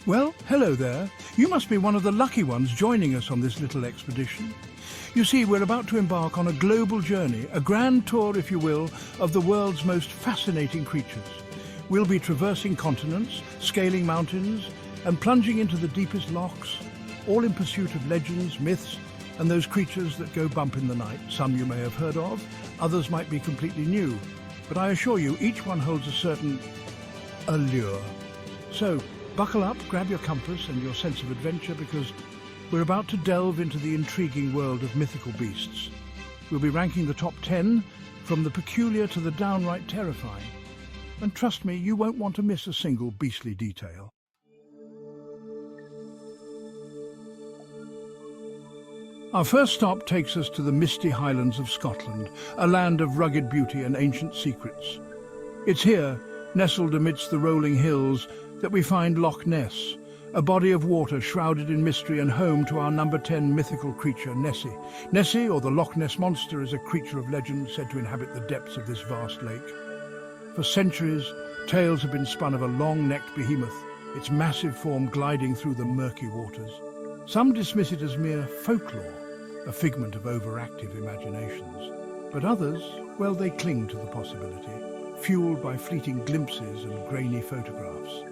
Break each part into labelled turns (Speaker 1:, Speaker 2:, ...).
Speaker 1: Well, hello there. You must be one of the lucky ones joining us on this little expedition. You see, we're about to embark on a global journey, a grand tour, if you will, of the world's most fascinating creatures. We'll be traversing continents, scaling mountains, and plunging into the deepest lochs, all in pursuit of legends, myths, and those creatures that go bump in the night. Some you may have heard of, others might be completely new. But I assure you, each one holds a certain allure. So, buckle up, grab your compass and your sense of adventure, because we're about to delve into the intriguing world of mythical beasts. We'll be ranking the top 10, from the peculiar to the downright terrifying. And trust me, you won't want to miss a single beastly detail. Our first stop takes us to the misty highlands of Scotland, a land of rugged beauty and ancient secrets. It's here, nestled amidst the rolling hills, that we find Loch Ness, a body of water shrouded in mystery and home to our number 10 mythical creature, Nessie. Nessie, or the Loch Ness Monster, is a creature of legend said to inhabit the depths of this vast lake. For centuries, tales have been spun of a long-necked behemoth, its massive form gliding through the murky waters. Some dismiss it as mere folklore, a figment of overactive imaginations. But others, well, they cling to the possibility, fueled by fleeting glimpses and grainy photographs.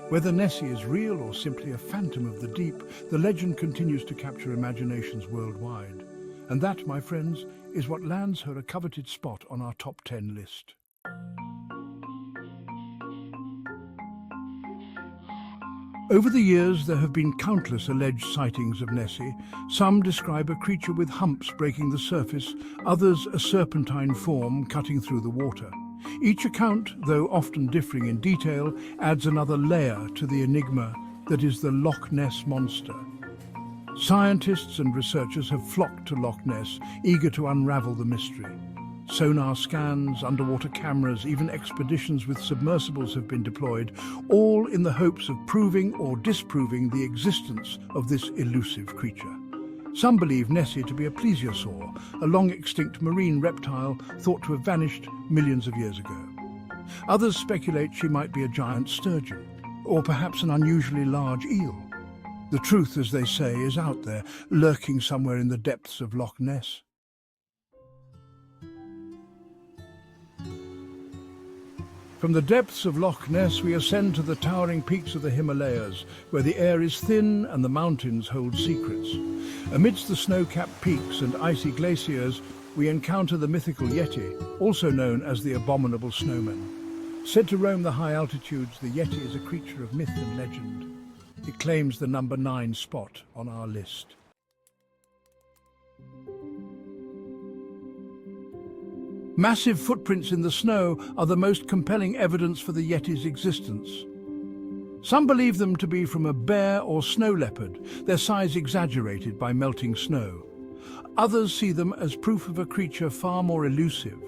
Speaker 1: Whether Nessie is real or simply a phantom of the deep, the legend continues to capture imaginations worldwide. And that, my friends, is what lands her a coveted spot on our top 10 list. Over the years, there have been countless alleged sightings of Nessie. Some describe a creature with humps breaking the surface, others a serpentine form cutting through the water. Each account, though often differing in detail, adds another layer to the enigma that is the Loch Ness Monster. Scientists and researchers have flocked to Loch Ness, eager to unravel the mystery. Sonar scans, underwater cameras, even expeditions with submersibles have been deployed, all in the hopes of proving or disproving the existence of this elusive creature. Some believe Nessie to be a plesiosaur, a long-extinct marine reptile thought to have vanished millions of years ago. Others speculate she might be a giant sturgeon, or perhaps an unusually large eel. The truth, as they say, is out there, lurking somewhere in the depths of Loch Ness. From the depths of Loch Ness, we ascend to the towering peaks of the Himalayas, where the air is thin and the mountains hold secrets. Amidst the snow-capped peaks and icy glaciers, we encounter the mythical Yeti, also known as the abominable snowman. Said to roam the high altitudes, the Yeti is a creature of myth and legend. It claims the number 9 spot on our list. Massive footprints in the snow are the most compelling evidence for the Yeti's existence. Some believe them to be from a bear or snow leopard, their size exaggerated by melting snow. Others see them as proof of a creature far more elusive,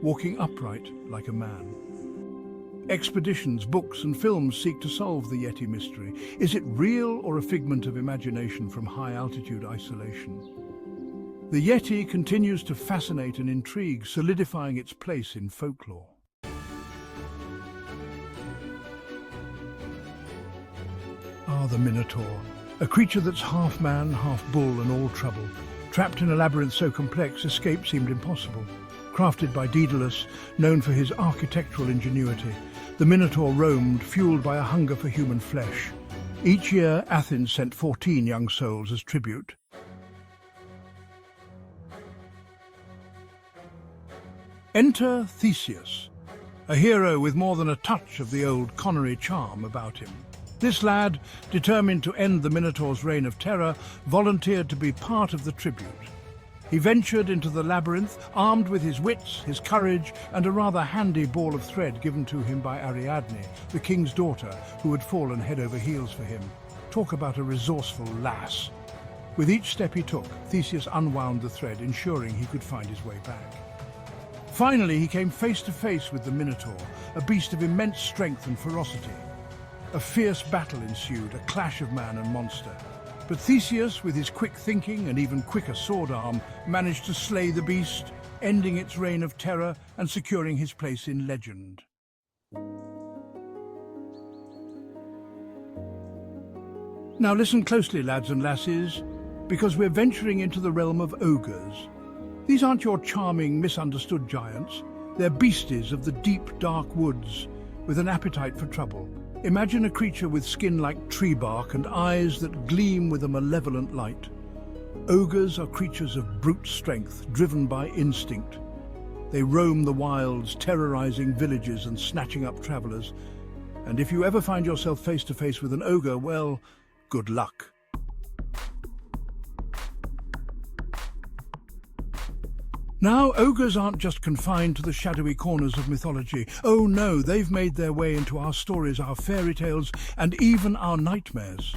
Speaker 1: walking upright like a man. Expeditions, books and films seek to solve the Yeti mystery. Is it real or a figment of imagination from high-altitude isolation? The Yeti continues to fascinate and intrigue, solidifying its place in folklore. The Minotaur, a creature that's half man, half bull and all trouble. Trapped in a labyrinth so complex, escape seemed impossible. Crafted by Daedalus, known for his architectural ingenuity, the Minotaur roamed, fueled by a hunger for human flesh. Each year, Athens sent 14 young souls as tribute. Enter Theseus, a hero with more than a touch of the old Connery charm about him. This lad, determined to end the Minotaur's reign of terror, volunteered to be part of the tribute. He ventured into the labyrinth, armed with his wits, his courage, and a rather handy ball of thread given to him by Ariadne, the king's daughter, who had fallen head over heels for him. Talk about a resourceful lass. With each step he took, Theseus unwound the thread, ensuring he could find his way back. Finally, he came face to face with the Minotaur, a beast of immense strength and ferocity. A fierce battle ensued, a clash of man and monster. But Theseus, with his quick thinking and even quicker sword arm, managed to slay the beast, ending its reign of terror and securing his place in legend. Now listen closely, lads and lasses, because we're venturing into the realm of ogres. These aren't your charming, misunderstood giants. They're beasties of the deep, dark woods, with an appetite for trouble. Imagine a creature with skin like tree bark and eyes that gleam with a malevolent light. Ogres are creatures of brute strength, driven by instinct. They roam the wilds, terrorizing villages and snatching up travelers. And if you ever find yourself face to face with an ogre, well, good luck. Now, ogres aren't just confined to the shadowy corners of mythology. Oh no, they've made their way into our stories, our fairy tales, and even our nightmares.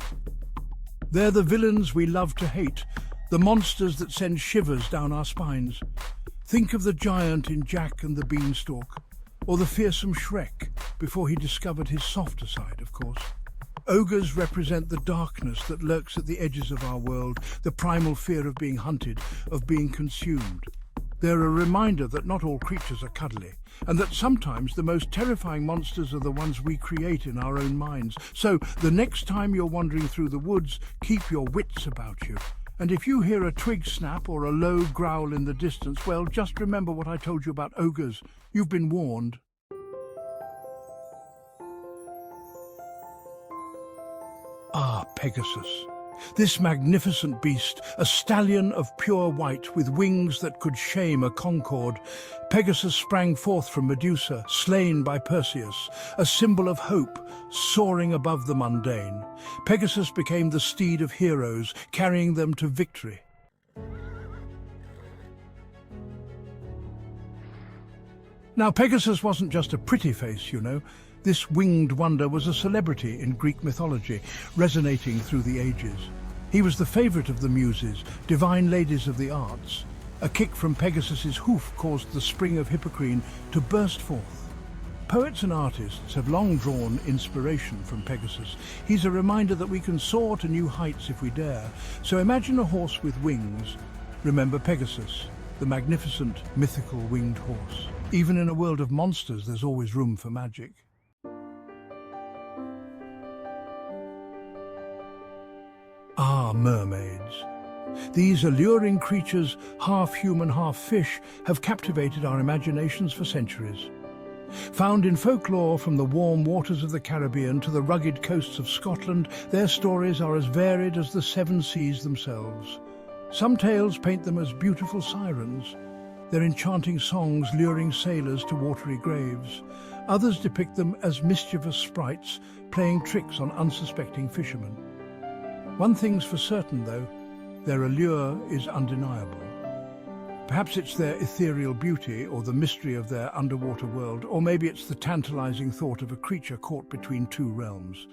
Speaker 1: They're the villains we love to hate, the monsters that send shivers down our spines. Think of the giant in Jack and the Beanstalk, or the fearsome Shrek, before he discovered his softer side, of course. Ogres represent the darkness that lurks at the edges of our world, the primal fear of being hunted, of being consumed. They're a reminder that not all creatures are cuddly, and that sometimes the most terrifying monsters are the ones we create in our own minds. So, the next time you're wandering through the woods, keep your wits about you. And if you hear a twig snap or a low growl in the distance, well, just remember what I told you about ogres. You've been warned. Ah, Pegasus. This magnificent beast, a stallion of pure white with wings that could shame a Concorde, Pegasus sprang forth from Medusa, slain by Perseus, a symbol of hope, soaring above the mundane. Pegasus became the steed of heroes, carrying them to victory. Now, Pegasus wasn't just a pretty face, you know. This winged wonder was a celebrity in Greek mythology, resonating through the ages. He was the favourite of the Muses, divine ladies of the arts. A kick from Pegasus's hoof caused the spring of Hippocrene to burst forth. Poets and artists have long drawn inspiration from Pegasus. He's a reminder that we can soar to new heights if we dare. So imagine a horse with wings. Remember Pegasus, the magnificent, mythical winged horse. Even in a world of monsters, there's always room for magic. Ah, mermaids. These alluring creatures, half human, half fish, have captivated our imaginations for centuries. Found in folklore from the warm waters of the Caribbean to the rugged coasts of Scotland, their stories are as varied as the seven seas themselves. Some tales paint them as beautiful sirens, their enchanting songs luring sailors to watery graves. Others depict them as mischievous sprites, playing tricks on unsuspecting fishermen. One thing's for certain, though, their allure is undeniable. Perhaps it's their ethereal beauty or the mystery of their underwater world, or maybe it's the tantalizing thought of a creature caught between two realms.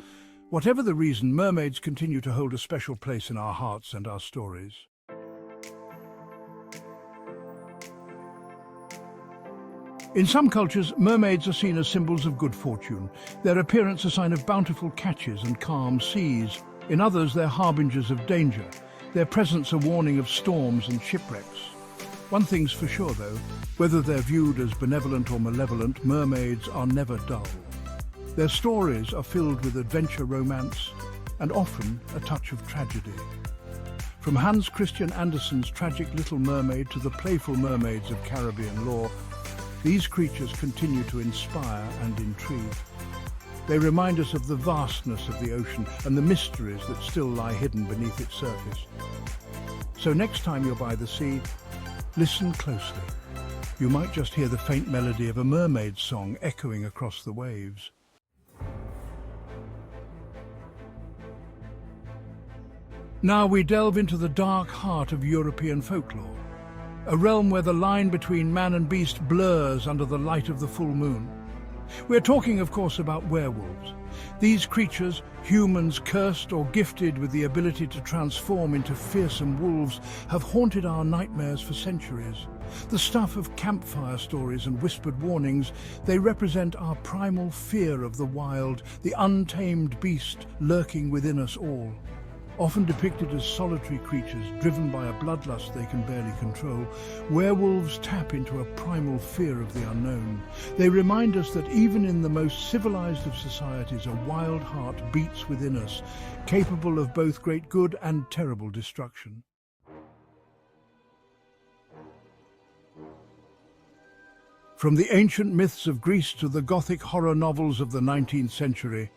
Speaker 1: Whatever the reason, mermaids continue to hold a special place in our hearts and our stories. In some cultures, mermaids are seen as symbols of good fortune, their appearance a sign of bountiful catches and calm seas. In others, they're harbingers of danger, their presence a warning of storms and shipwrecks. One thing's for sure, though, whether they're viewed as benevolent or malevolent, mermaids are never dull. Their stories are filled with adventure, romance, and often a touch of tragedy. From Hans Christian Andersen's tragic Little Mermaid to the playful mermaids of Caribbean lore, these creatures continue to inspire and intrigue. They remind us of the vastness of the ocean and the mysteries that still lie hidden beneath its surface. So next time you're by the sea, listen closely. You might just hear the faint melody of a mermaid's song echoing across the waves. Now we delve into the dark heart of European folklore, a realm where the line between man and beast blurs under the light of the full moon. We're talking, of course, about werewolves. These creatures, humans cursed or gifted with the ability to transform into fearsome wolves, have haunted our nightmares for centuries. The stuff of campfire stories and whispered warnings, they represent our primal fear of the wild, the untamed beast lurking within us all. Often depicted as solitary creatures driven by a bloodlust they can barely control, werewolves tap into a primal fear of the unknown. They remind us that even in the most civilized of societies, a wild heart beats within us, capable of both great good and terrible destruction. From the ancient myths of Greece to the Gothic horror novels of the 19th century,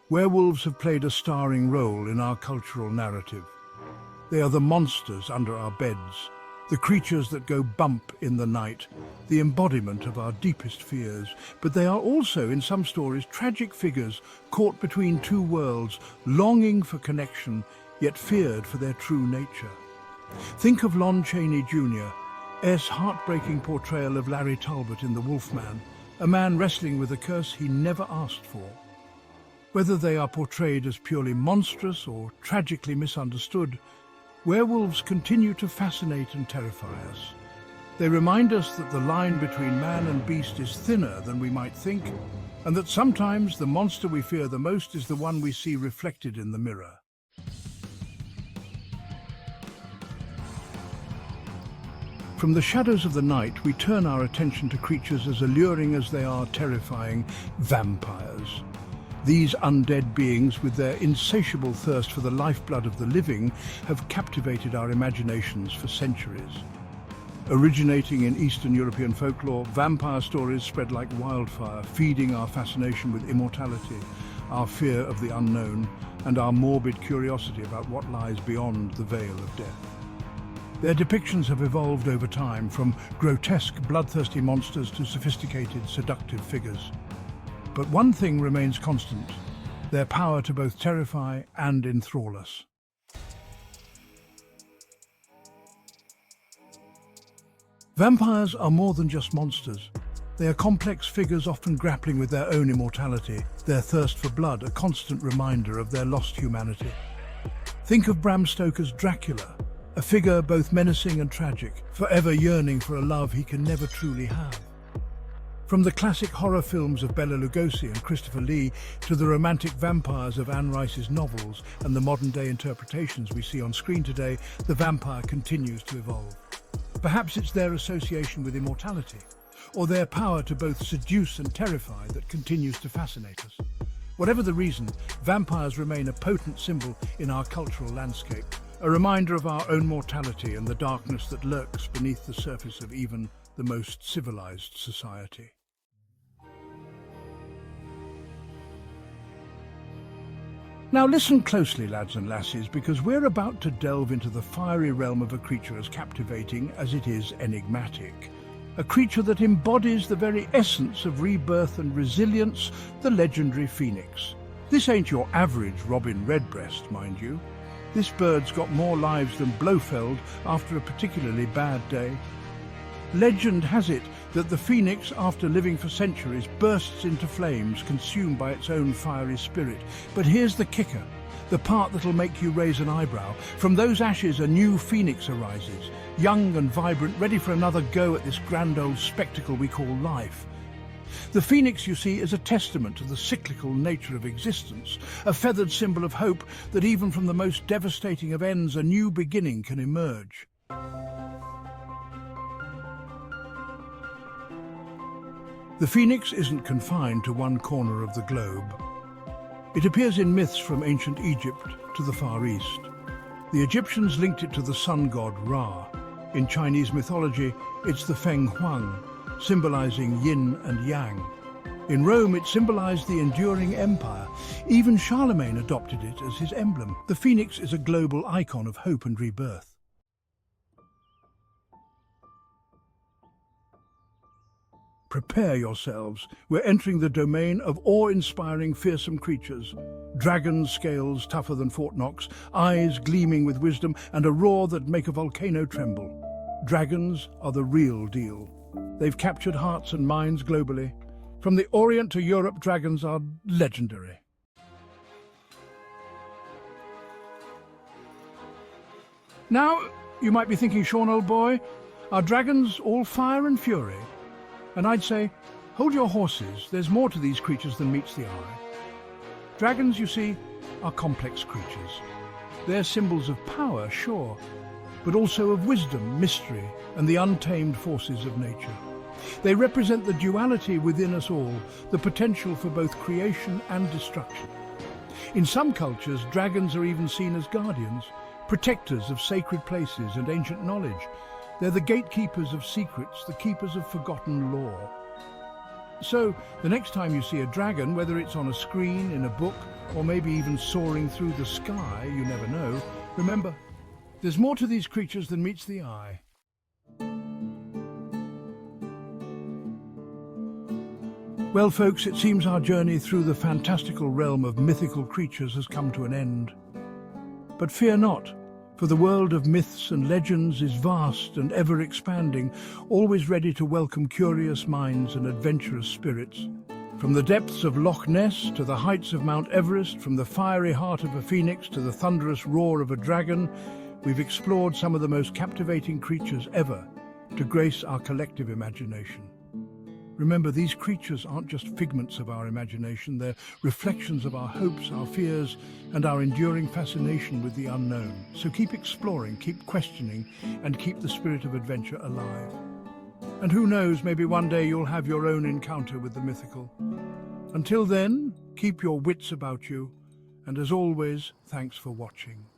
Speaker 1: werewolves have played a starring role in our cultural narrative. They are the monsters under our beds, the creatures that go bump in the night, the embodiment of our deepest fears. But they are also, in some stories, tragic figures caught between two worlds, longing for connection, yet feared for their true nature. Think of Lon Chaney Jr., S. heartbreaking portrayal of Larry Talbot in The Wolfman, a man wrestling with a curse he never asked for. Whether they are portrayed as purely monstrous or tragically misunderstood, werewolves continue to fascinate and terrify us. They remind us that the line between man and beast is thinner than we might think, and that sometimes the monster we fear the most is the one we see reflected in the mirror. From the shadows of the night, we turn our attention to creatures as alluring as they are terrifying: vampires. These undead beings, with their insatiable thirst for the lifeblood of the living, have captivated our imaginations for centuries. Originating in Eastern European folklore, vampire stories spread like wildfire, feeding our fascination with immortality, our fear of the unknown, and our morbid curiosity about what lies beyond the veil of death. Their depictions have evolved over time, from grotesque, bloodthirsty monsters to sophisticated, seductive figures. But one thing remains constant: their power to both terrify and enthrall us. Vampires are more than just monsters. They are complex figures, often grappling with their own immortality, their thirst for blood, a constant reminder of their lost humanity. Think of Bram Stoker's Dracula, a figure both menacing and tragic, forever yearning for a love he can never truly have. From the classic horror films of Bela Lugosi and Christopher Lee to the romantic vampires of Anne Rice's novels and the modern-day interpretations we see on screen today, the vampire continues to evolve. Perhaps it's their association with immortality, or their power to both seduce and terrify, that continues to fascinate us. Whatever the reason, vampires remain a potent symbol in our cultural landscape, a reminder of our own mortality and the darkness that lurks beneath the surface of even the most civilized society. Now listen closely, lads and lassies, because we're about to delve into the fiery realm of a creature as captivating as it is enigmatic. A creature that embodies the very essence of rebirth and resilience, the legendary phoenix. This ain't your average robin redbreast, mind you. This bird's got more lives than Blofeld after a particularly bad day. Legend has it that the phoenix, after living for centuries, bursts into flames, consumed by its own fiery spirit. But here's the kicker, the part that'll make you raise an eyebrow. From those ashes, a new phoenix arises, young and vibrant, ready for another go at this grand old spectacle we call life. The phoenix, you see, is a testament to the cyclical nature of existence, a feathered symbol of hope that even from the most devastating of ends, a new beginning can emerge. The phoenix isn't confined to one corner of the globe. It appears in myths from ancient Egypt to the Far East. The Egyptians linked it to the sun god Ra. In Chinese mythology, it's the Feng Huang, symbolizing yin and yang. In Rome, it symbolized the enduring empire. Even Charlemagne adopted it as his emblem. The phoenix is a global icon of hope and rebirth. Prepare yourselves. We're entering the domain of awe-inspiring, fearsome creatures. Dragons' scales tougher than Fort Knox, eyes gleaming with wisdom, and a roar that make a volcano tremble. Dragons are the real deal. They've captured hearts and minds globally. From the Orient to Europe, dragons are legendary. Now, you might be thinking, Sean, old boy, are dragons all fire and fury? And I'd say, hold your horses, there's more to these creatures than meets the eye. Dragons, you see, are complex creatures. They're symbols of power, sure, but also of wisdom, mystery, and the untamed forces of nature. They represent the duality within us all, the potential for both creation and destruction. In some cultures, dragons are even seen as guardians, protectors of sacred places and ancient knowledge. They're the gatekeepers of secrets, the keepers of forgotten lore. So, the next time you see a dragon, whether it's on a screen, in a book, or maybe even soaring through the sky, you never know, remember, there's more to these creatures than meets the eye. Well, folks, it seems our journey through the fantastical realm of mythical creatures has come to an end. But fear not, for the world of myths and legends is vast and ever-expanding, always ready to welcome curious minds and adventurous spirits. From the depths of Loch Ness to the heights of Mount Everest, from the fiery heart of a phoenix to the thunderous roar of a dragon, we've explored some of the most captivating creatures ever to grace our collective imagination. Remember, these creatures aren't just figments of our imagination, they're reflections of our hopes, our fears, and our enduring fascination with the unknown. So keep exploring, keep questioning, and keep the spirit of adventure alive. And who knows, maybe one day you'll have your own encounter with the mythical. Until then, keep your wits about you, and as always, thanks for watching.